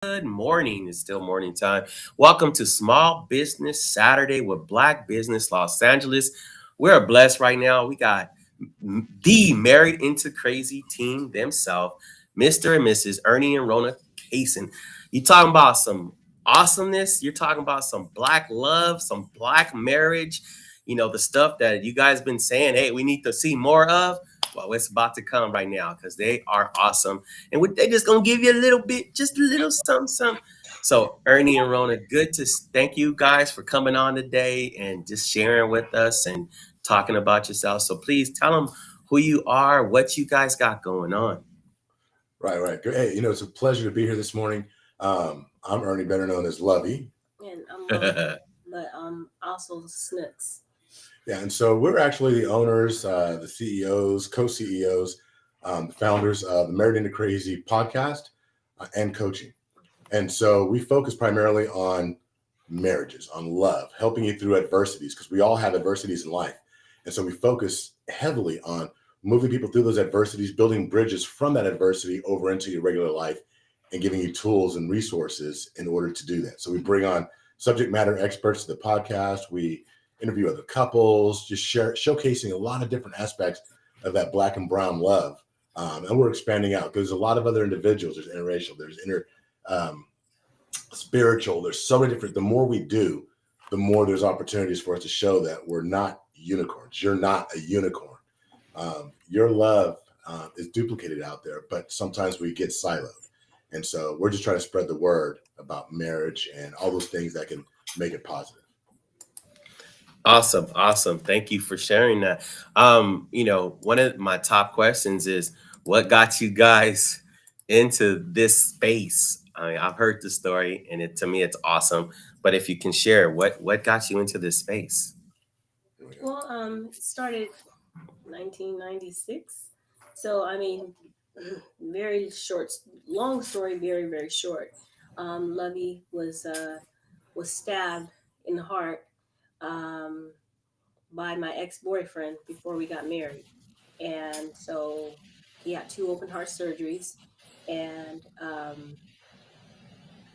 Good morning. It's still morning time. Welcome to Small Business Saturday with Black Business Los Angeles. We're blessed right now. We got the Married into Crazy team themselves, Mr. and Mrs. Ernie and Rona Kaysen. You talking about some awesomeness? You're talking about some black love, some black marriage. The stuff that you guys been saying, hey, we need to see more of. Well, it's about to come right now because they are awesome. And they just gonna give you a little bit, just a little something, something. So Ernie and Rona, good to thank you guys for coming on today and just sharing with us and talking about yourself. So please tell them who you are, what you guys got going on. Right. Good. Hey, it's a pleasure to be here this morning. I'm Ernie, better known as Lovey. And I'm Rona, but also Snooks. Yeah, and so we're actually the owners, the CEOs, co-CEOs, the founders of the Married into Crazy podcast and coaching. And so we focus primarily on marriages, on love, helping you through adversities, because we all have adversities in life. And so we focus heavily on moving people through those adversities, building bridges from that adversity over into your regular life, and giving you tools and resources in order to do that. So we bring on subject matter experts to the podcast. We interview other couples, just showcasing a lot of different aspects of that black and brown love. And we're expanding out. There's a lot of other individuals. There's interracial, there's um, spiritual. There's so many different. The more we do, the more there's opportunities for us to show that we're not unicorns. You're not a unicorn. Your love is duplicated out there, but sometimes we get siloed. And so we're just trying to spread the word about marriage and all those things that can make it positive. Awesome. Thank you for sharing that. One of my top questions is what got you guys into this space? I mean, I've heard the story and to me it's awesome. But if you can share what got you into this space? Well, it started 1996. So I mean, very short, long story, very very short. Lovey was stabbed in the heart um, by my ex boyfriend before we got married, and so he had two open heart surgeries, and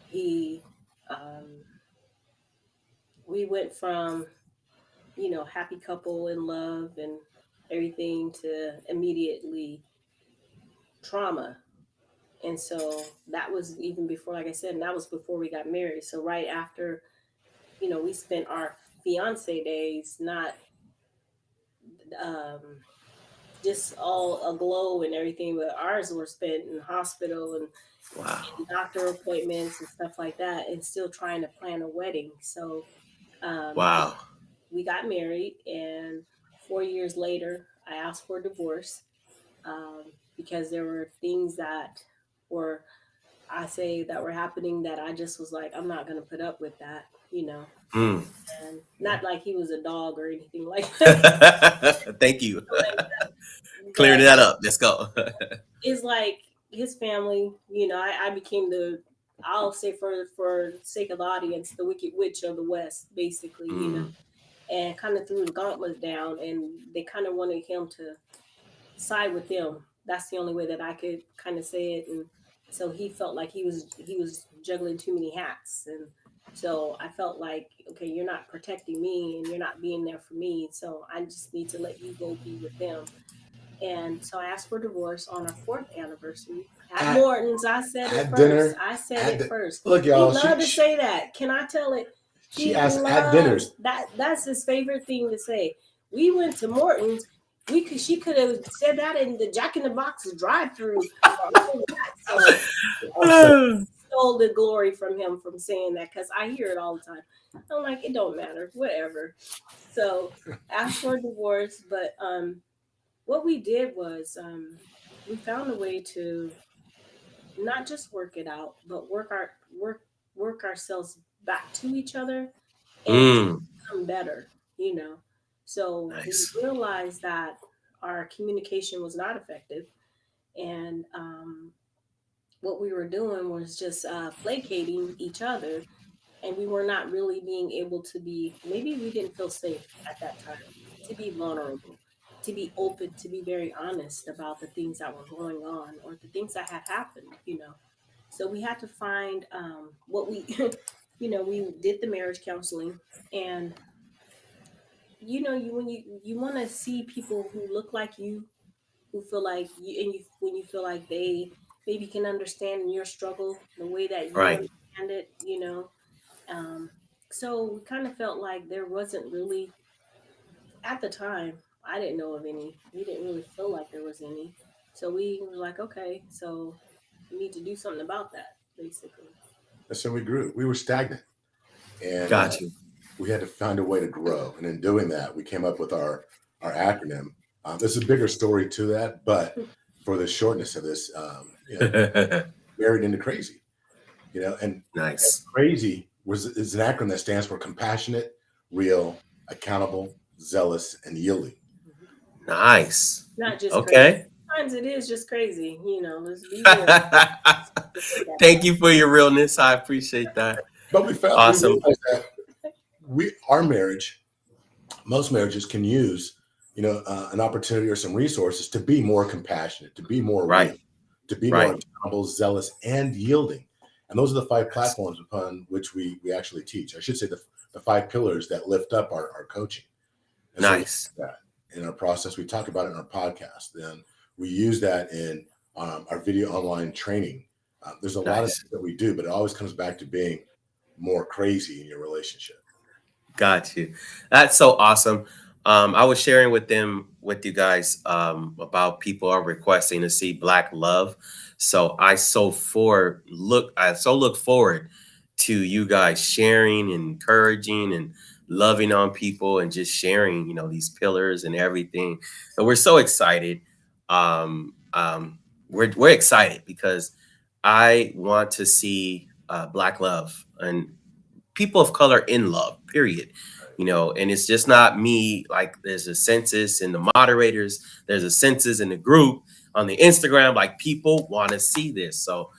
he um, we went from happy couple in love and everything to immediately trauma. And so that was even before, like I said, and that was before we got married. So right after, we spent our fiance days not um, just all aglow and everything, but ours were spent in hospital and Wow. doctor appointments and stuff like that, and still trying to plan a wedding. So um, Wow. we got married, and 4 years later, I asked for a divorce because there were things that were, I say, that were happening that I just was like, I'm not going to put up with that. Mm. And not like he was a dog or anything like that, Thank you. Clearing but that up. Let's go. it's like his family, I became I'll say for sake of the audience, the wicked witch of the West, basically. Mm. And kind of threw the gauntlet down, and they kind of wanted him to side with them. That's the only way that I could kind of say it. And so he felt like he was juggling too many hats, and so I felt like, okay, you're not protecting me, and you're not being there for me, so I just need to let you go be with them. And so I asked for divorce on our fourth anniversary at At, Morton's. I said it at first. dinner, I said it first. look, He y'all, loved to say that. Can I tell it? she He asked at loves dinners. that. That's his favorite thing to say. We went to Morton's. She could have said that in the Jack in the Box drive-through or all that. So I'm so stole the glory from him from saying that, because I hear it all the time. I'm like, it don't matter, whatever. So asked for a divorce, but what we did was we found a way to not just work it out, but work ourselves back to each other and to Mm. become better. So we Nice. realized that our communication was not effective, and what we were doing was just placating each other, and we were not really being able to be, maybe we didn't feel safe at that time to be vulnerable, to be open, to be very honest about the things that were going on or the things that had happened. So we had to find what we, we did the marriage counseling, and you when you want to see people who look like you, who feel like you, and you when you feel like they maybe can understand your struggle the way that you Right. understand it. Um, so we kind of felt like there wasn't really, at the time, I didn't know of any. We didn't really feel like there was any. So we were like, okay, so we need to do something about that, basically. And so we grew. We were stagnant, and Got you. we had to find a way to grow. And in doing that, we came up with our acronym. There's a bigger story to that, but for the shortness of this, married into crazy. And Nice. crazy is an acronym that stands for compassionate, real, accountable, zealous, and yielding. Nice. Not just crazy. Okay. Sometimes it is just crazy. Let's be real. With that Thank part. you for your realness. I appreciate that. But we Awesome. realized that our marriage, most marriages can use, an opportunity or some resources to be more compassionate, to be more real, Right. to be more Right. accountable, zealous, and yielding. And those are the five Yes. platforms upon which we actually teach. I should say the five pillars that lift up our coaching. And so we Nice. use that in our process. We talk about it in our podcast. Then we use that in our video online training. There's a lot of Nice. things that we do, but it always comes back to being more crazy in your relationship. Got you. That's so awesome. I was sharing with you guys about people are requesting to see Black love. So I so look forward to you guys sharing, encouraging, and loving on people and just sharing, these pillars and everything. And we're so excited. Um, um, we're excited because I want to see Black love and people of color in love, period. And it's just not me. Like, there's a census in the moderators, there's a census in the group on the Instagram. Like, people want to see this. So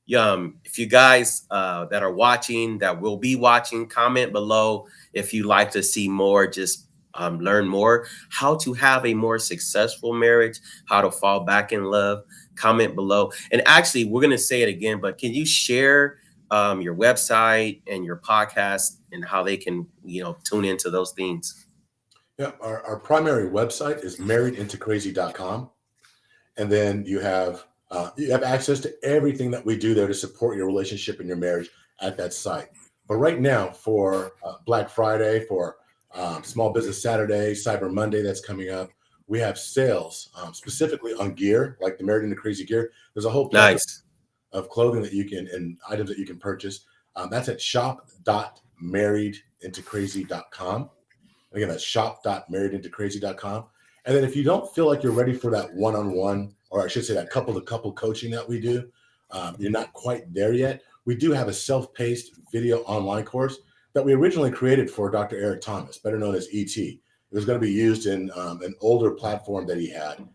if you guys that are watching, that will be watching, comment below if you like to see more, just learn more how to have a more successful marriage, how to fall back in love. Comment below. And actually, we're going to say it again, but can you share your website and your podcast and how they can, tune into those things? Yeah, our primary website is marriedintocrazy.com. And then you have access to everything that we do there to support your relationship and your marriage at that site. But right now, for Black Friday, for Small Business Saturday, Cyber Monday that's coming up, we have sales specifically on gear, like the Married into Crazy gear. There's a whole plethora Nice. of clothing that you can and items that you can purchase. That's at shop.marriedintocrazy.com. Again, that's shop.marriedintocrazy.com. And then if you don't feel like you're ready for that one-on-one, or I should say that couple-to-couple coaching that we do, you're not quite there yet, we do have a self-paced video online course that we originally created for Dr. Eric Thomas, better known as ET. It was going to be used in an older platform that he had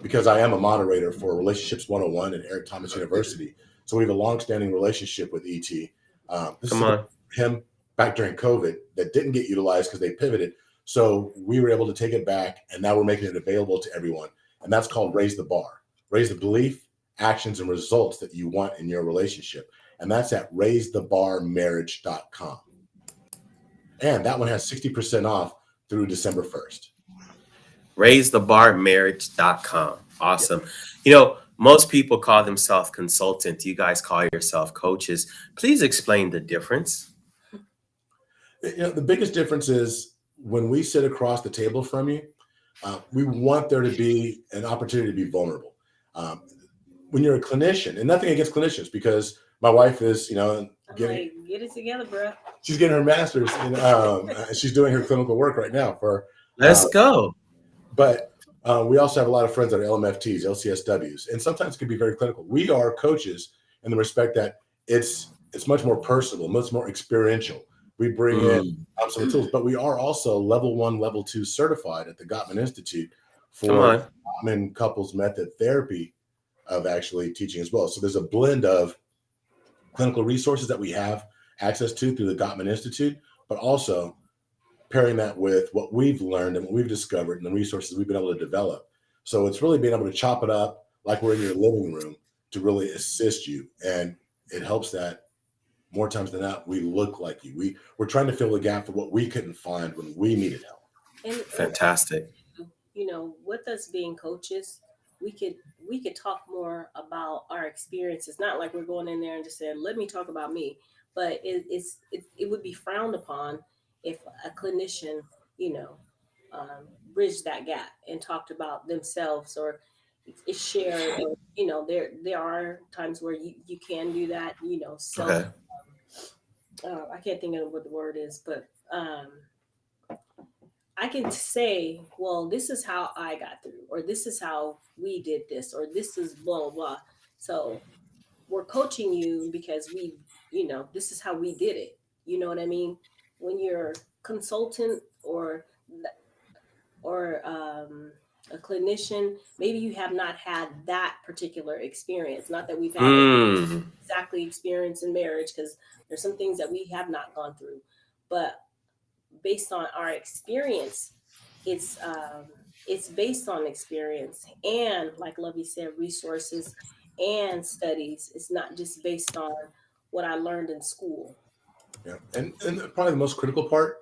because I am a moderator for Relationships 101 at Eric Thomas University. So we have a long-standing relationship with ET. This Come is on. him back during COVID that didn't get utilized because they pivoted. So we were able to take it back, and now we're making it available to everyone. And that's called Raise the Bar. Raise the belief, actions, and results that you want in your relationship. And that's at raisethebarmarriage.com. And that one has 60% off through December 1st. Raisethebarmarriage.com. Awesome. Most people call themselves consultants. You guys call yourself coaches. Please explain the difference. The biggest difference is when we sit across the table from you, we want there to be an opportunity to be vulnerable. When you're a clinician, and nothing against clinicians, because my wife is, I'm like, get it together, bro. she's getting her master's, she's doing her clinical work right now Let's go. but we also have a lot of friends that are LMFTs, LCSWs, and sometimes it can be very clinical. We are coaches in the respect that it's much more personal, much more experiential. We bring in some tools, but we are also level 1, level 2 certified at the Gottman Institute Come for on. Gottman couples method therapy of actually teaching as well. So there's a blend of clinical resources that we have access to through the Gottman Institute, but also pairing that with what we've learned and what we've discovered and the resources we've been able to develop. So it's really being able to chop it up like we're in your living room to really assist you. And it helps that more times than not we look like you. We're trying to fill the gap for what we couldn't find when we needed help. And Fantastic. you know, with us being coaches, we could we could talk more about our experiences. Not like we're going in there and just saying, "Let me talk about me," but it would be frowned upon if a clinician, you know, bridged that gap and talked about themselves or is shared. Or you know, there are times where you can do that. You know, self. Okay. I can't think of what the word is, but I can say, well, this is how I got through, or this is how we did this, or this is blah, blah, blah. So we're coaching you because you know, this is how we did it. You know what I mean? When you're consultant or a clinician, maybe you have not had that particular experience. Not that we've had Mm. exactly experience in marriage, because there's some things that we have not gone through, but based on our experience, it's um, it's based on experience and, like Lovey said, resources and studies. It's not just based on what I learned in school. Yeah. And probably the most critical part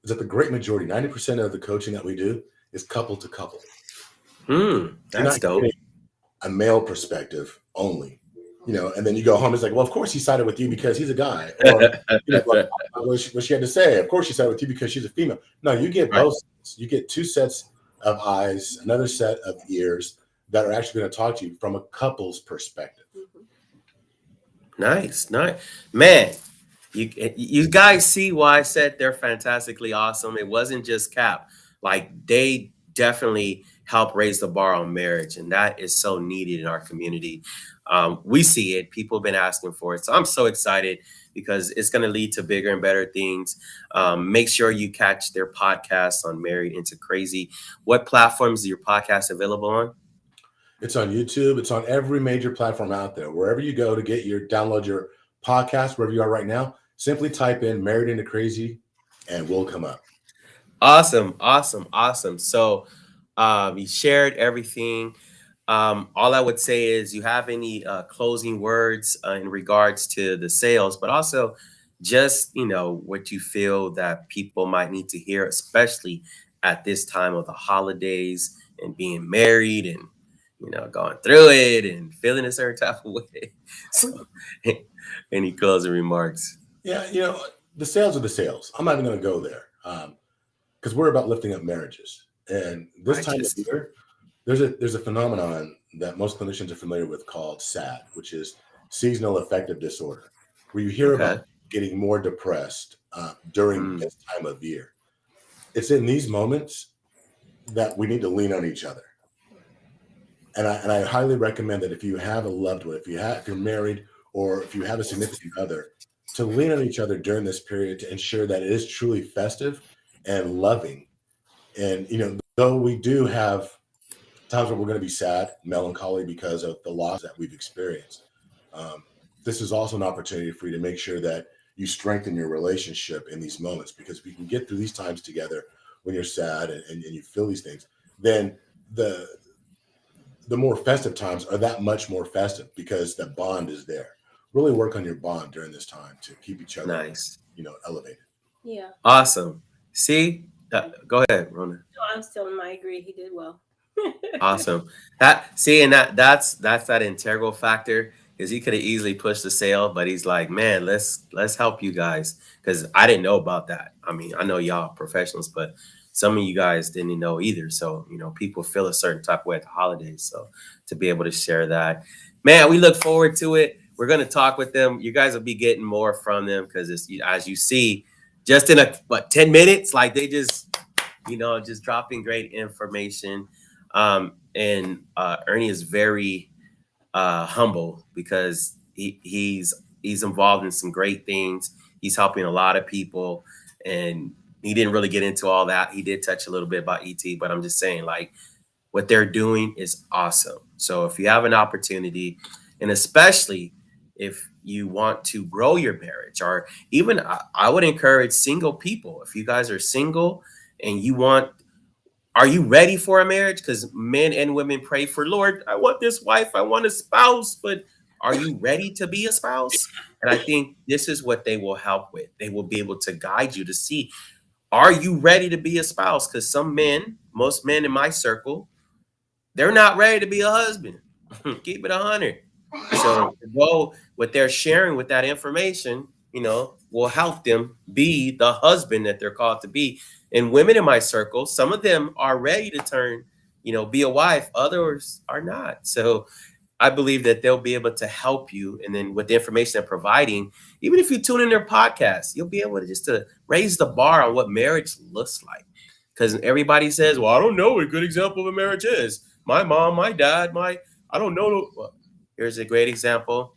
is that the great majority, 90% of the coaching that we do is couple to couple. You're That's not getting dope. a male perspective only, and then you go home, it's like, well, of course he sided with you because he's a guy. Or, like, what she had to say. Of course she sided with you because she's a female. No, you get Right. both. You get two sets of eyes, another set of ears that are actually going to talk to you from a couple's perspective. Mhm. Nice, nice. Man, you guys see why I said they're fantastically awesome. It wasn't just Cap. Like they definitely help raise the bar on marriage, and that is so needed in our community. We see it. People have been asking for it, so I'm so excited because it's going to lead to bigger and better things. Make sure you catch their podcast on Married into Crazy. What platforms is your podcast available on? It's on YouTube. It's on every major platform out there. Wherever you go to download your podcast, wherever you are right now, simply type in "Married into Crazy" and we'll come up. Awesome, awesome, awesome. So, you shared everything. All I would say is, you have any closing words in regards to the sales, but also just what you feel that people might need to hear, especially at this time of the holidays and being married and going through it and feeling a certain type of way. So, any closing remarks? Yeah, the sales are the sales. I'm not even going to go there because we're about lifting up marriages. And this time of Righteous. year, there's a phenomenon that most clinicians are familiar with called SAD, which is seasonal affective disorder, where you hear about Okay. getting more depressed during Mm, this time of year. It's in these moments that we need to lean on each other. And I highly recommend that if you have a loved one, if you're married or if you have a significant other, to lean on each other during this period to ensure that it is truly festive and loving. And though we do have times where we're going to be sad, melancholy because of the loss that we've experienced, um, this is also an opportunity for you to make sure that you strengthen your relationship in these moments. Because if you can get through these times together when you're sad and you feel these things, then the the more festive times are that much more festive because that bond is there. Really work on your bond during this time to keep each other, nice. elevated. Yeah. Awesome. See, go ahead, Rona. No, I'm still in my agree. He did well. Awesome. And that's that integral factor, because he could have easily pushed the sale, but he's like, man, let's help you guys, because I didn't know about that. I mean, I know y'all professionals, but some of you guys didn't know either. So people feel a certain type of way at the holidays. So to be able to share that, man, we look forward to it. We're gonna talk with them. You guys will be getting more from them because it's, as you see, just in 10 minutes, like they just dropping great information. And Ernie is very humble because he's involved in some great things. He's helping a lot of people, and he didn't really get into all that. He did touch a little bit about ET, but I'm just saying, like, what they're doing is awesome. So if you have an opportunity, and especially if you want to grow your marriage, or even I would encourage single people. If you guys are single and are you ready for a marriage? Because men and women pray for, Lord, I want this wife, I want a spouse, but Are you ready to be a spouse? And I think this is what they will help with. They will be able to guide you to see, are you ready to be a spouse? Because some men, most men in my circle, they're not ready to be a husband. Keep it 100. So the goal, what they're sharing with that information, will help them be the husband that they're called to be. And women in my circle, some of them are ready to turn, be a wife. Others are not. So I believe that they'll be able to help you. And then with the information they're providing, even if you tune in their podcast, you'll be able to just to raise the bar on what marriage looks like. Because everybody says, well, I don't know what a good example of a marriage is. My mom, my dad, I don't know. Well, here's a great example.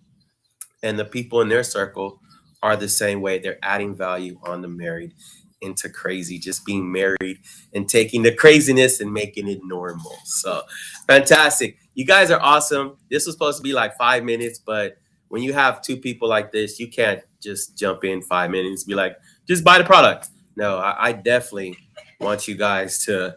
And the people in their circle are the same way. They're adding value on the married into crazy, just being married and taking the craziness and making it normal. So fantastic. You guys are awesome. This was supposed to be like 5 minutes, but when you have two people like this, you can't just jump in 5 minutes, be like, just buy the product. No, I definitely want you guys to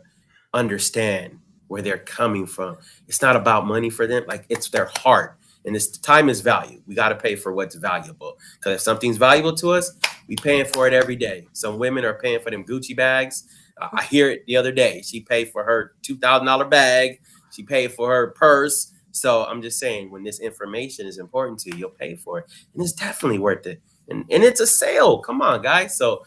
understand where they're coming from. It's not about money for them. Like, it's their heart. And this time is value. We got to pay for what's valuable. Because if something's valuable to us, we paying for it every day. Some women are paying for them Gucci bags. I hear it the other day. She paid for her $2,000 bag. She paid for her purse. So I'm just saying, when this information is important to you, you'll pay for it. And it's definitely worth it. And it's a sale. Come on, guys. So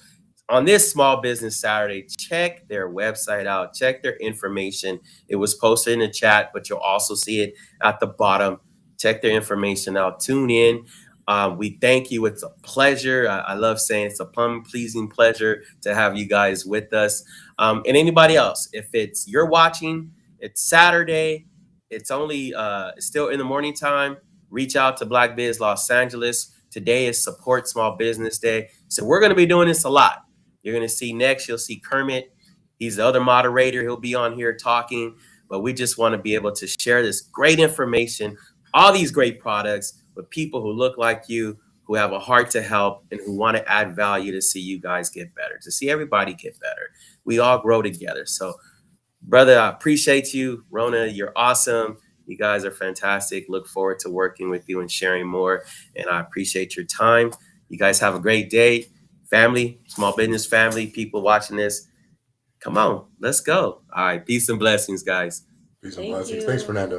on this Small Business Saturday, check their website out, check their information. It was posted in the chat, but you'll also see it at the bottom. Check their information out. Tune in. We thank you. It's a pleasure. I love saying it's a pleasing pleasure to have you guys with us. And anybody else, if you're watching, it's Saturday. It's only still in the morning time. Reach out to Black Biz Los Angeles. Today is Support Small Business Day. So we're going to be doing this a lot. You're going to see next, you'll see Kermit. He's the other moderator. He'll be on here talking. But we just want to be able to share this great information, all these great products with people who look like you, who have a heart to help, and who want to add value to see you guys get better, to see everybody get better. We all grow together. So, brother, I appreciate you. Rona, you're awesome. You guys are fantastic. Look forward to working with you and sharing more. And I appreciate your time. You guys have a great day. Family, small business family, people watching this, come on, let's go. All right. Peace and blessings, guys. Peace and blessings. Thanks, Fernando.